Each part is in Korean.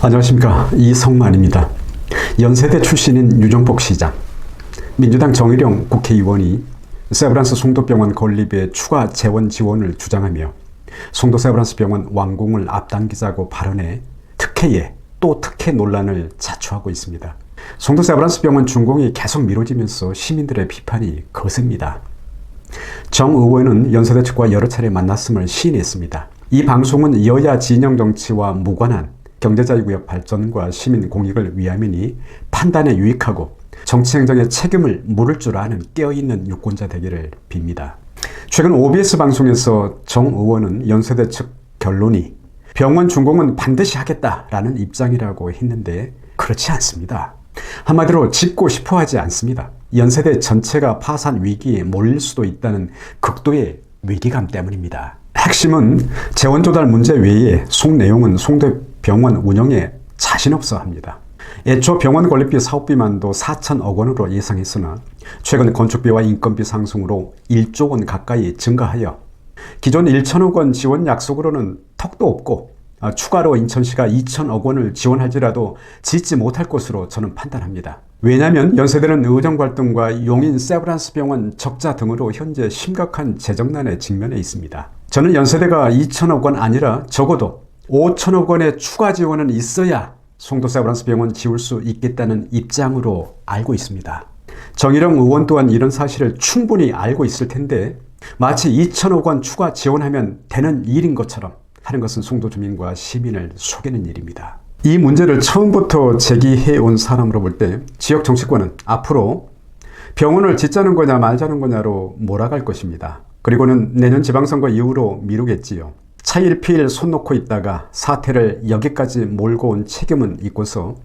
안녕하십니까, 이성만입니다. 연세대 출신인 유정복 시장, 민주당 정의령 국회의원이 세브란스 송도병원 건립에 추가 재원 지원을 주장하며 송도 세브란스 병원 완공을 앞당기자고 발언해 특혜에 또 특혜 논란을 자초하고 있습니다. 송도 세브란스 병원 준공이 계속 미뤄지면서 시민들의 비판이 거셉니다. 정 의원은 연세대 측과 여러 차례 만났음을 시인했습니다. 이 방송은 여야 진영 정치와 무관한 경제자유구역 발전과 시민 공익을 위함이니 판단에 유익하고 정치행정의 책임을 물을 줄 아는 깨어있는 유권자 되기를 빕니다. 최근 OBS 방송에서 정 의원은 연세대 측 결론이 병원 준공은 반드시 하겠다라는 입장이라고 했는데 그렇지 않습니다. 한마디로 짓고 싶어 하지 않습니다. 연세대 전체가 파산 위기에 몰릴 수도 있다는 극도의 위기감 때문입니다. 핵심은 재원 조달 문제 외에 속 내용은 송도 병원 운영에 자신 없어 합니다. 애초 병원 건립비 사업비만도 4천억 원으로 예상했으나 최근 건축비와 인건비 상승으로 1조 원 가까이 증가하여 기존 1천억 원 지원 약속으로는 턱도 없고 추가로 인천시가 2천억 원을 지원할지라도 짓지 못할 것으로 저는 판단합니다. 왜냐하면 연세대는 의정갈등과 용인 세브란스 병원 적자 등으로 현재 심각한 재정난에 직면해 있습니다. 저는 연세대가 2천억 원 아니라 적어도 5천억 원의 추가 지원은 있어야 송도 세브란스 병원 지을 수 있겠다는 입장으로 알고 있습니다. 정의령 의원 또한 이런 사실을 충분히 알고 있을 텐데 마치 2천억 원 추가 지원하면 되는 일인 것처럼 하는 것은 송도 주민과 시민을 속이는 일입니다. 이 문제를 처음부터 제기해온 사람으로 볼 때 지역 정치권은 앞으로 병원을 짓자는 거냐 말자는 거냐로 몰아갈 것입니다. 그리고는 내년 지방선거 이후로 미루겠지요. 차일피일 손 놓고 있다가 사태를 여기까지 몰고 온 책임은 있고서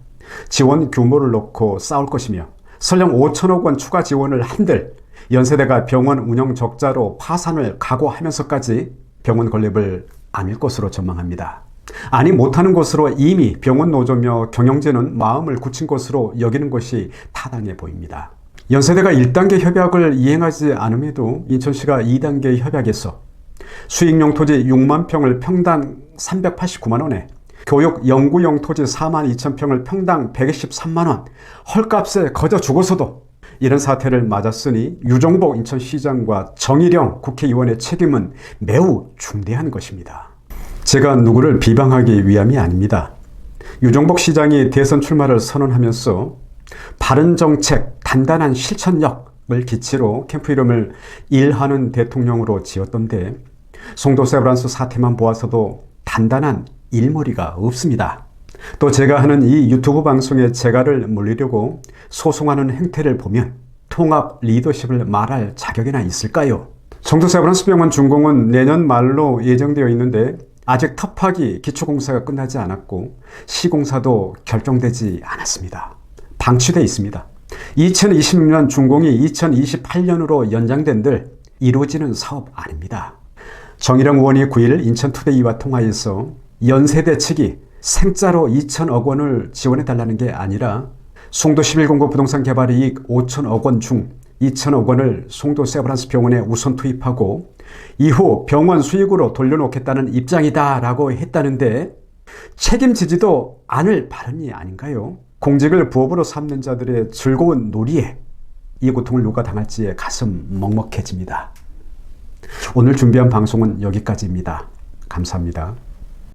지원 규모를 놓고 싸울 것이며 설령 5천억 원 추가 지원을 한들 연세대가 병원 운영 적자로 파산을 각오하면서까지 병원 건립을 아닐 것으로 전망합니다. 아니 못하는 것으로 이미 병원 노조며 경영진은 마음을 굳힌 것으로 여기는 것이 타당해 보입니다. 연세대가 1단계 협약을 이행하지 않음에도 인천시가 2단계 협약에서 수익용 토지 6만 평을 평당 389만 원에 교육 연구용 토지 4만 2천 평을 평당 123만 원 헐값에 거저 주고서도 이런 사태를 맞았으니 유정복 인천시장과 정의령 국회의원의 책임은 매우 중대한 것입니다. 제가 누구를 비방하기 위함이 아닙니다. 유정복 시장이 대선 출마를 선언하면서 바른 정책, 단단한 실천력을 기치로 캠프 이름을 일하는 대통령으로 지었던데 송도 세브란스 사태만 보아서도 단단한 일머리가 없습니다. 또 제가 하는 이 유튜브 방송에 재갈을 물리려고 소송하는 행태를 보면 통합 리더십을 말할 자격이나 있을까요? 송도 세브란스 병원 준공은 내년 말로 예정되어 있는데 아직 터파기 기초공사가 끝나지 않았고 시공사도 결정되지 않았습니다. 방치되어 있습니다. 2026년 준공이 2028년으로 연장된들 이루어지는 사업 아닙니다. 정의령 의원이 9일 인천투데이와 통화에서 연세대 측이 생짜로 2천억 원을 지원해달라는 게 아니라 송도 11공고 부동산 개발 이익 5천억 원 중 2천억 원을 송도 세브란스 병원에 우선 투입하고 이후 병원 수익으로 돌려놓겠다는 입장이다 라고 했다는데 책임지지도 않을 발언이 아닌가요? 공직을 부업으로 삼는 자들의 즐거운 놀이에 이 고통을 누가 당할지에 가슴 먹먹해집니다. 오늘 준비한 방송은 여기까지입니다. 감사합니다.